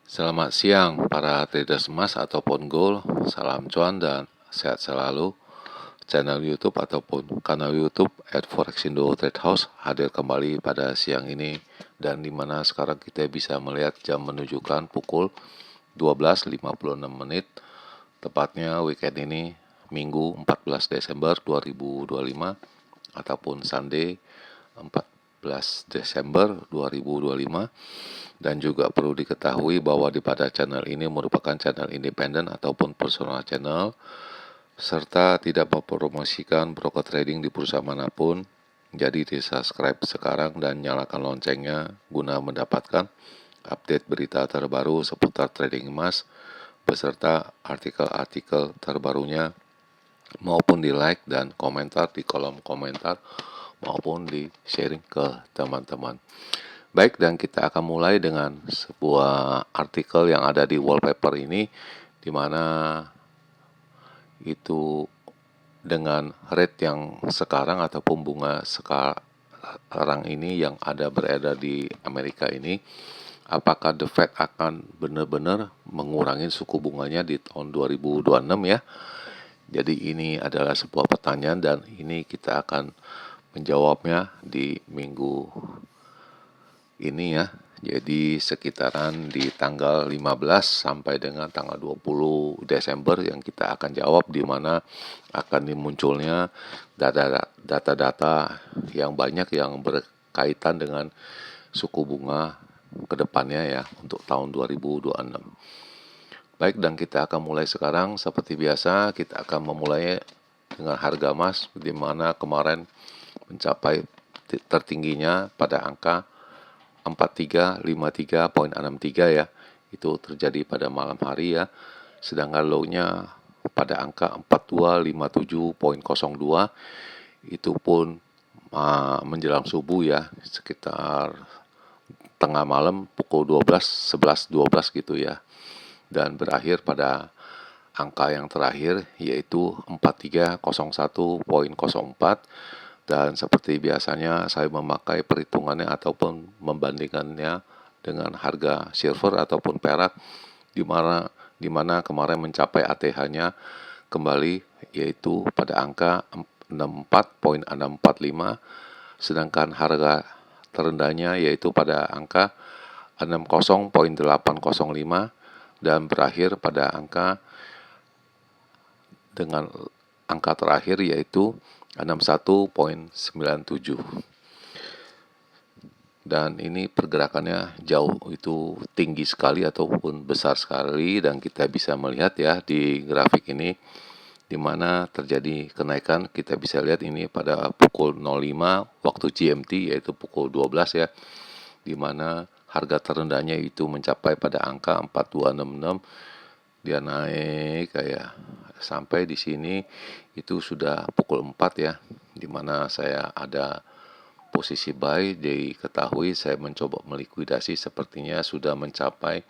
Selamat siang para traders emas ataupun gold, salam cuan dan sehat selalu. Channel YouTube ataupun kanal YouTube @forexindo Trade House hadir kembali pada siang ini dan dimana sekarang kita bisa melihat jam menunjukkan pukul 12.56 menit, tepatnya weekend ini Minggu 14 Desember 2025 ataupun Sunday 14 Desember 2025. Dan juga perlu diketahui bahwa pada channel ini merupakan channel independen ataupun personal channel, serta tidak mempromosikan broker trading di perusahaan manapun. Jadi di subscribe sekarang dan nyalakan loncengnya guna mendapatkan update berita terbaru seputar trading emas beserta artikel-artikel terbarunya, maupun di like dan komentar di kolom komentar maupun di sharing ke teman-teman. Baik, dan kita akan mulai dengan sebuah artikel yang ada di wallpaper ini, di mana itu dengan rate yang sekarang ataupun bunga sekarang ini yang ada beredar di Amerika ini, apakah The Fed akan benar-benar mengurangi suku bunganya di tahun 2026 ya? Jadi ini adalah sebuah pertanyaan dan ini kita akan menjawabnya di minggu ini ya. Jadi sekitaran di tanggal 15 sampai dengan tanggal 20 Desember yang kita akan jawab, di mana akan dimunculnya data-data yang banyak yang berkaitan dengan suku bunga ke depannya ya untuk tahun 2026. Baik, dan kita akan mulai sekarang. Seperti biasa kita akan memulai dengan harga emas, di mana kemarin mencapai tertingginya pada angka 4353,63 ya. Itu terjadi pada malam hari ya. Sedangkan low-nya pada angka 4257,02. Itu pun menjelang subuh ya, sekitar tengah malam pukul 11 gitu ya. Dan berakhir pada angka yang terakhir yaitu 4301,04. Dan seperti biasanya saya memakai perhitungannya ataupun membandingkannya dengan harga silver ataupun perak, di mana kemarin mencapai ATH-nya kembali yaitu pada angka 64,645, sedangkan harga terendahnya yaitu pada angka 60,805 dan berakhir pada angka dengan angka terakhir yaitu 61,97. Dan ini pergerakannya jauh itu tinggi sekali ataupun besar sekali, dan kita bisa melihat ya di grafik ini di mana terjadi kenaikan. Kita bisa lihat ini pada pukul 05 waktu GMT yaitu pukul 12 ya, di mana harga terendahnya itu mencapai pada angka 4266. Dia naik kayak sampai di sini itu sudah pukul 4 ya, di mana saya ada posisi buy. Diketahui saya mencoba melikuidasi, sepertinya sudah mencapai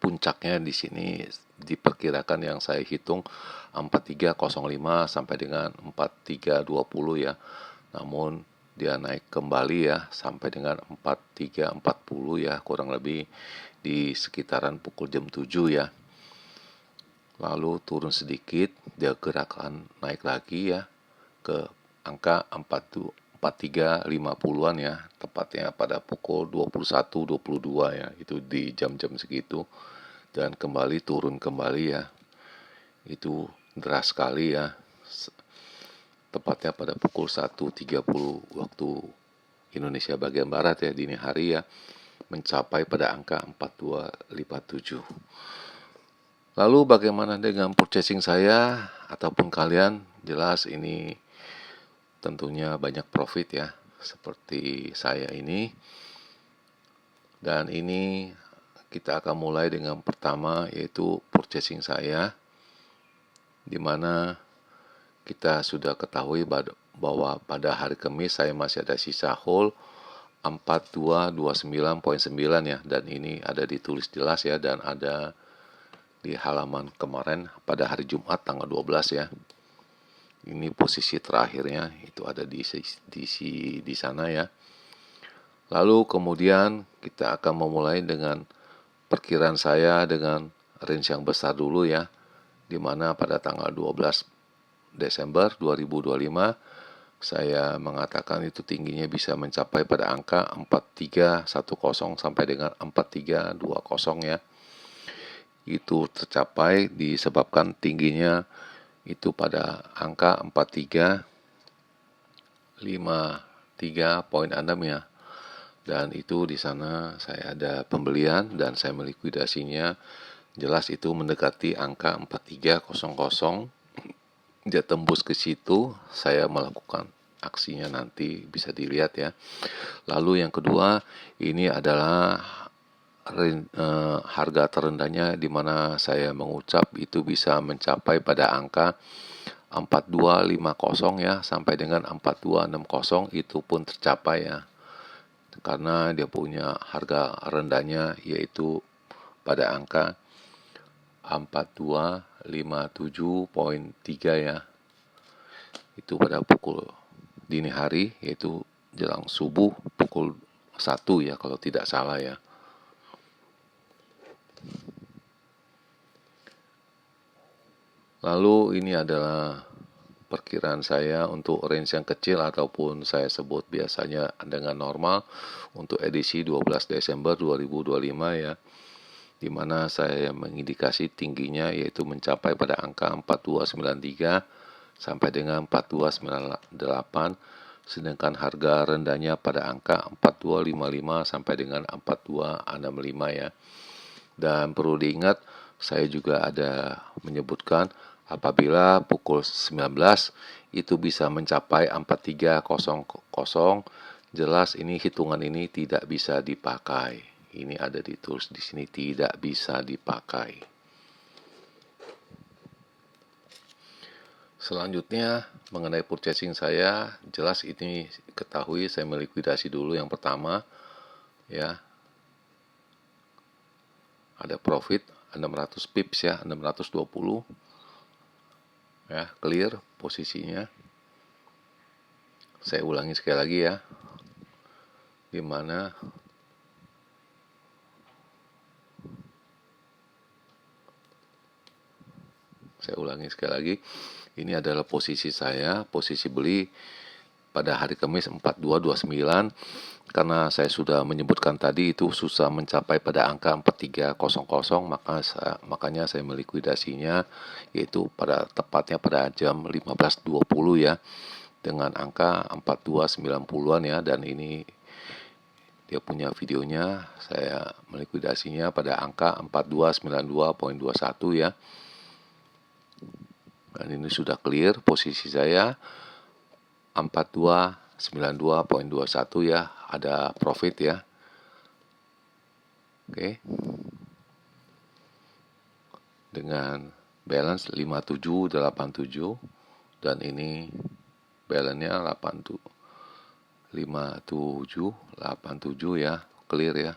puncaknya di sini. Diperkirakan yang saya hitung 4305 sampai dengan 4320 ya. Namun dia naik kembali ya sampai dengan 4340 ya, kurang lebih di sekitaran pukul jam 7 ya. Lalu turun sedikit, dia gerakan naik lagi ya ke angka 4350-an ya, tepatnya pada pukul 21.22 ya, itu di jam-jam segitu, dan kembali turun kembali ya. Itu deras sekali ya, tepatnya pada pukul 1.30 waktu Indonesia bagian Barat ya, dini hari ya, mencapai pada angka 4257. Lalu bagaimana dengan purchasing saya ataupun kalian? Jelas ini tentunya banyak profit ya, seperti saya ini. Dan ini kita akan mulai dengan pertama yaitu purchasing saya, di mana kita sudah ketahui bahwa pada hari Kamis saya masih ada sisa hold 4229,9 ya, dan ini ada ditulis jelas ya, dan ada di halaman kemarin pada hari Jumat tanggal 12 ya. Ini posisi terakhirnya itu ada di sana ya. Lalu kemudian kita akan memulai dengan perkiraan saya dengan range yang besar dulu ya, di mana pada tanggal 12 Desember 2025 saya mengatakan itu tingginya bisa mencapai pada angka 4310 sampai dengan 4320 ya. Itu tercapai disebabkan tingginya itu pada angka 4353.6 ya. Dan itu di sana saya ada pembelian dan saya melikuidasinya. Jelas itu mendekati angka 4300. Dia tembus ke situ, saya melakukan aksinya nanti bisa dilihat ya. Lalu yang kedua, ini adalah harga terendahnya di mana saya mengucap itu bisa mencapai pada angka 4250 ya sampai dengan 4260 itu pun tercapai ya. Karena dia punya harga rendahnya yaitu pada angka 4257.3 ya. Itu pada pukul dini hari yaitu jelang subuh pukul 1 ya kalau tidak salah ya. Lalu ini adalah perkiraan saya untuk range yang kecil ataupun saya sebut biasanya dengan normal untuk edisi 12 Desember 2025 ya. Di mana saya mengindikasi tingginya yaitu mencapai pada angka 4293 sampai dengan 4298, sedangkan harga rendahnya pada angka 4255 sampai dengan 4265 ya. Dan perlu diingat, saya juga ada menyebutkan apabila pukul 19 itu bisa mencapai 4300, jelas ini hitungan ini tidak bisa dipakai. Ini ada ditulis di sini tidak bisa dipakai. Selanjutnya mengenai purchasing saya, jelas ini ketahui saya melikuidasi dulu yang pertama ya. Ada profit 600 pips ya, 620 ya, clear posisinya. Saya ulangi sekali lagi ya, di mana saya ulangi sekali lagi, ini adalah posisi saya, posisi beli pada hari Kamis 4229. Karena saya sudah menyebutkan tadi itu susah mencapai pada angka 4300, makanya saya melikuidasinya yaitu pada tepatnya pada jam 15.20 ya, dengan angka 4290-an ya. Dan ini dia punya videonya, saya melikuidasinya pada angka 4292.21 ya. Dan ini sudah clear posisi saya 4292.21 ya, ada profit ya. Oke. Dengan balance 5787 dan ini balance-nya 5787 ya, clear ya.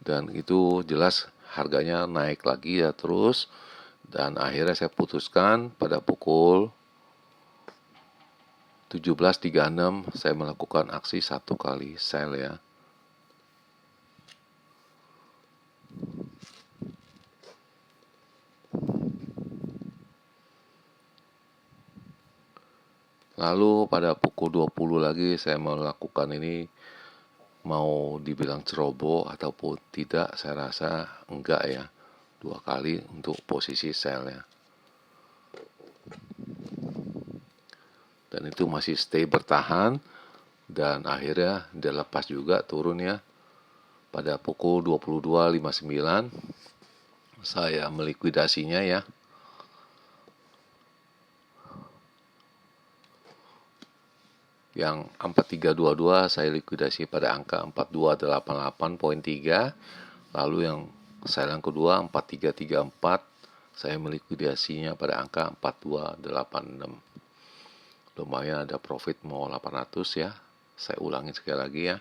Dan itu jelas harganya naik lagi ya terus, dan akhirnya saya putuskan pada pukul 17.36 saya melakukan aksi satu kali sell ya. Lalu pada pukul 20 lagi saya melakukan ini, mau dibilang ceroboh ataupun tidak, saya rasa enggak ya, 2 kali untuk posisi sell ya. Dan itu masih stay bertahan dan akhirnya dia lepas juga turun ya. Pada pukul 22.59 saya melikuidasinya ya. Yang 4322 saya likuidasi pada angka 4288.3. Lalu yang sell yang kedua 4334 saya melikuidasinya pada angka 4286. Lumayan ada profit mau 800 ya. Saya ulangi sekali lagi ya.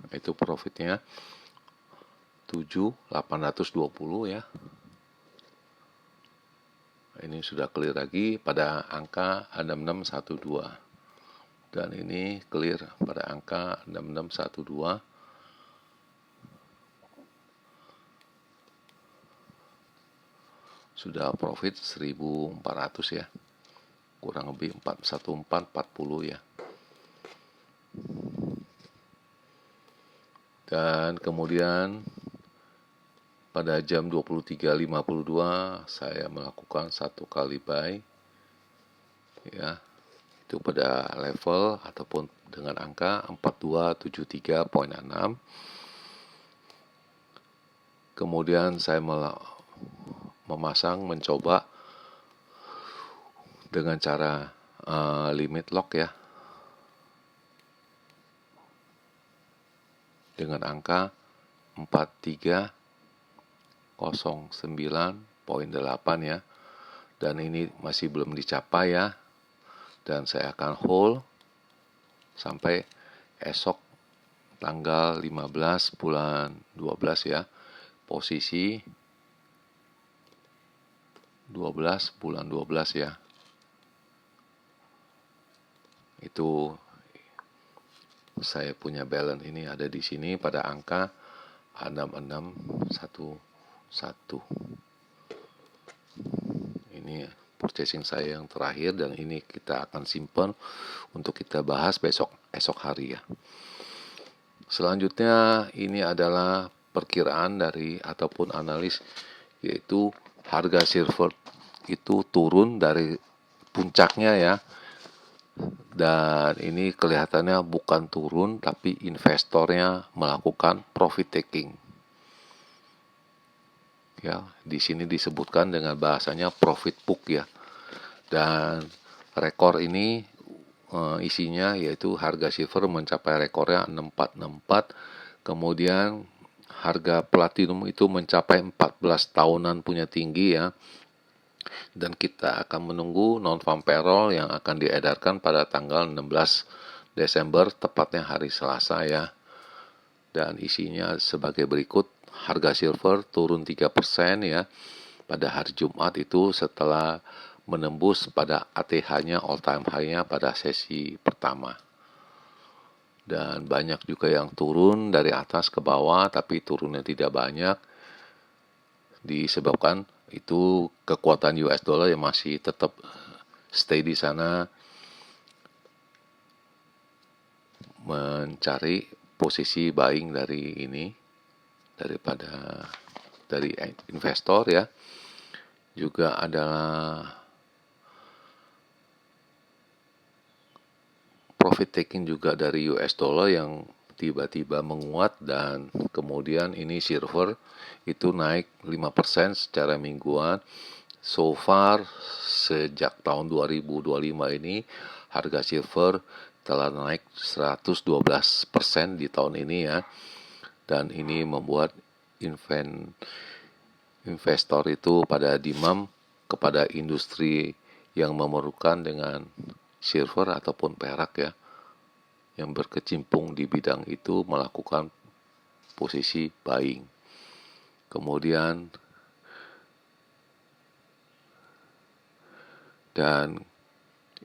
Itu profitnya. 7.820 ya. Ini sudah clear lagi pada angka 6612. Dan ini clear pada angka 6612. Sudah profit 1400 ya. Kurang lebih 1440 ya. Dan kemudian pada jam 23.52 saya melakukan satu kali buy ya. Itu pada level ataupun dengan angka 4273.6. Kemudian saya mencoba dengan cara limit lock ya. Dengan angka 4309.8 ya. Dan ini masih belum dicapai ya. Dan saya akan hold sampai esok tanggal 15 bulan 12 ya. Posisi 12 bulan 12 ya. Itu saya punya balance ini ada di sini pada angka 6611. Ini purchasing saya yang terakhir dan ini kita akan simpan untuk kita bahas esok hari ya. Selanjutnya ini adalah perkiraan dari ataupun analis, yaitu harga silver itu turun dari puncaknya ya. Dan ini kelihatannya bukan turun, tapi investornya melakukan profit taking. Ya, di sini disebutkan dengan bahasanya profit book ya. Dan rekor ini isinya yaitu harga silver mencapai rekornya 6464. Kemudian harga platinum itu mencapai 14 tahunan punya tinggi ya. Dan kita akan menunggu non-farm payroll yang akan diedarkan pada tanggal 16 Desember, tepatnya hari Selasa ya. Dan isinya sebagai berikut, harga silver turun 3% ya pada hari Jumat itu setelah menembus pada ATH-nya all time high-nya pada sesi pertama. Dan banyak juga yang turun dari atas ke bawah, tapi turunnya tidak banyak, disebabkan itu kekuatan US dollar yang masih tetap stay di sana mencari posisi buying dari investor ya. Juga ada profit taking juga dari US dollar yang tiba-tiba menguat, dan kemudian ini silver itu naik 5% secara mingguan. So far sejak tahun 2025 ini harga silver telah naik 112% di tahun ini ya. Dan ini membuat investor itu pada demand kepada industri yang memerlukan dengan silver ataupun perak ya, yang berkecimpung di bidang itu melakukan posisi buying. Kemudian dan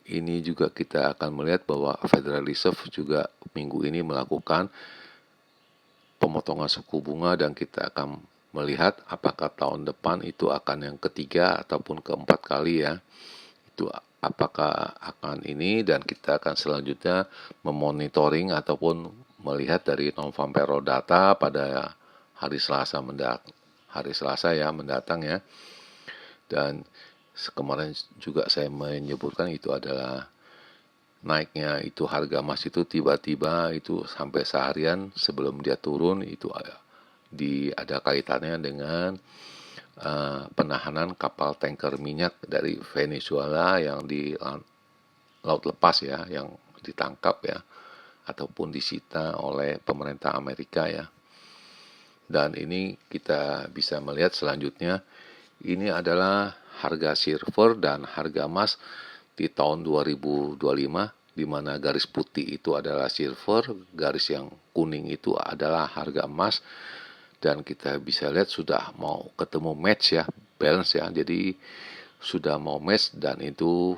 ini juga kita akan melihat bahwa Federal Reserve juga minggu ini melakukan pemotongan suku bunga, dan kita akan melihat apakah tahun depan itu akan yang ketiga ataupun keempat kali ya. Itu apakah akan ini, dan kita akan selanjutnya memonitoring ataupun melihat dari non-farm payroll data pada hari Selasa mendatang ya. Dan kemarin juga saya menyebutkan itu adalah naiknya itu harga emas itu tiba-tiba itu sampai seharian sebelum dia turun itu ada kaitannya dengan penahanan kapal tanker minyak dari Venezuela yang di laut lepas ya, yang ditangkap ya ataupun disita oleh pemerintah Amerika ya. Dan ini kita bisa melihat selanjutnya ini adalah harga silver dan harga emas di tahun 2025, di mana garis putih itu adalah silver, garis yang kuning itu adalah harga emas. dan kita bisa lihat sudah mau ketemu match ya, balance ya, jadi sudah mau match. Dan itu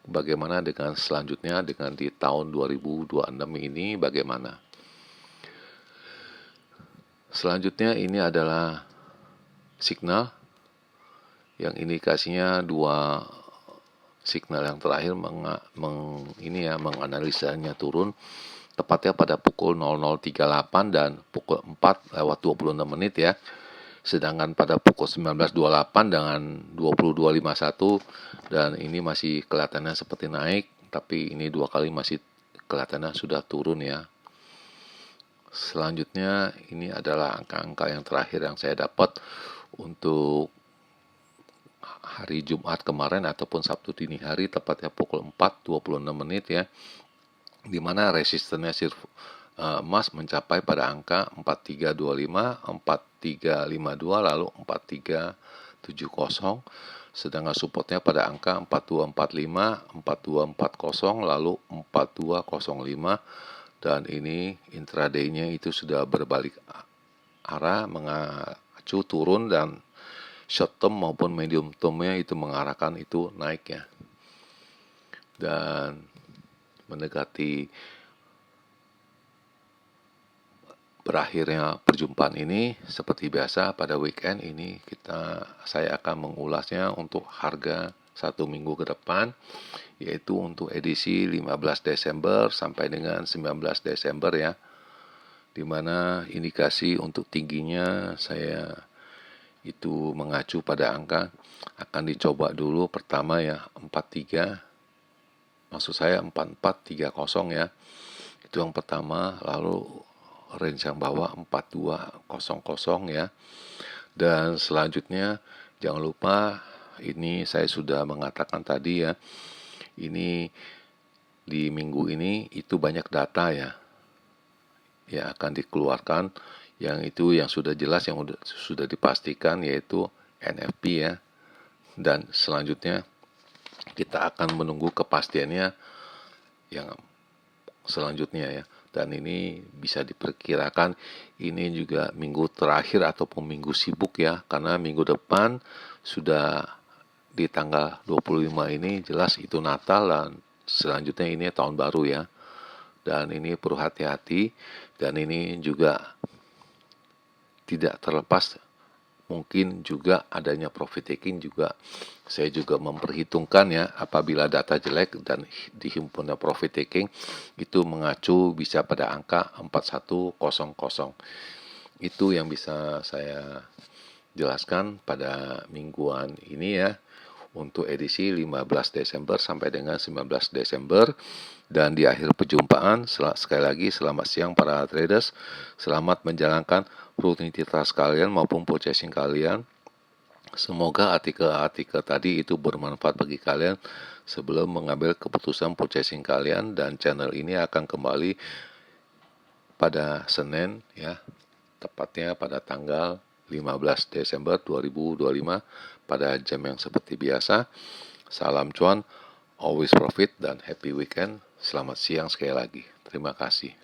bagaimana dengan selanjutnya, dengan di tahun 2026 ini bagaimana. Selanjutnya ini adalah signal yang indikasinya dua signal yang terakhir menganalisanya turun tepatnya pada pukul 00.38 dan pukul 4:26 ya. Sedangkan pada pukul 19.28 dengan 22.51 dan ini masih kelihatannya seperti naik, tapi ini dua kali masih kelihatannya sudah turun ya. Selanjutnya ini adalah angka-angka yang terakhir yang saya dapat untuk hari Jumat kemarin ataupun Sabtu dini hari tepatnya pukul 4:26 ya, di mana resistennya emas mencapai pada angka 4325, 4352 lalu 4370, sedangkan supportnya pada angka 4245, 4240 lalu 4205. Dan ini intraday-nya itu sudah berbalik arah mengacu turun dan short term maupun medium term-nya itu mengarahkan itu naik ya. Dan mendekati berakhirnya perjumpaan ini, seperti biasa pada weekend ini saya akan mengulasnya untuk harga 1 minggu ke depan, yaitu untuk edisi 15 Desember sampai dengan 19 Desember ya, dimana indikasi untuk tingginya saya itu mengacu pada angka akan dicoba dulu pertama ya 43, maksud saya 4430 ya, itu yang pertama. Lalu range yang bawah 4200 ya. Dan selanjutnya jangan lupa, ini saya sudah mengatakan tadi ya, ini di minggu ini itu banyak data ya yang akan dikeluarkan, yang itu yang sudah jelas, yang sudah dipastikan, yaitu NFP ya. Dan selanjutnya kita akan menunggu kepastiannya yang selanjutnya ya. Dan ini bisa diperkirakan ini juga minggu terakhir ataupun minggu sibuk ya, karena minggu depan sudah di tanggal 25 ini jelas itu Natal dan selanjutnya ini tahun baru ya. Dan ini perlu hati-hati, dan ini juga tidak terlepas mungkin juga adanya profit taking juga. Saya juga memperhitungkan ya, apabila data jelek dan dihimpunnya profit taking itu mengacu bisa pada angka 4100. Itu yang bisa saya jelaskan pada mingguan ini ya, untuk edisi 15 Desember sampai dengan 19 Desember. Dan di akhir perjumpaan, sekali lagi selamat siang para traders, selamat menjalankan rutinitas kalian maupun purchasing kalian. Semoga artikel-artikel tadi itu bermanfaat bagi kalian sebelum mengambil keputusan purchasing kalian, dan channel ini akan kembali pada Senin ya, tepatnya pada tanggal 15 Desember 2025 pada jam yang seperti biasa. Salam cuan, always profit, dan happy weekend. Selamat siang sekali lagi. Terima kasih.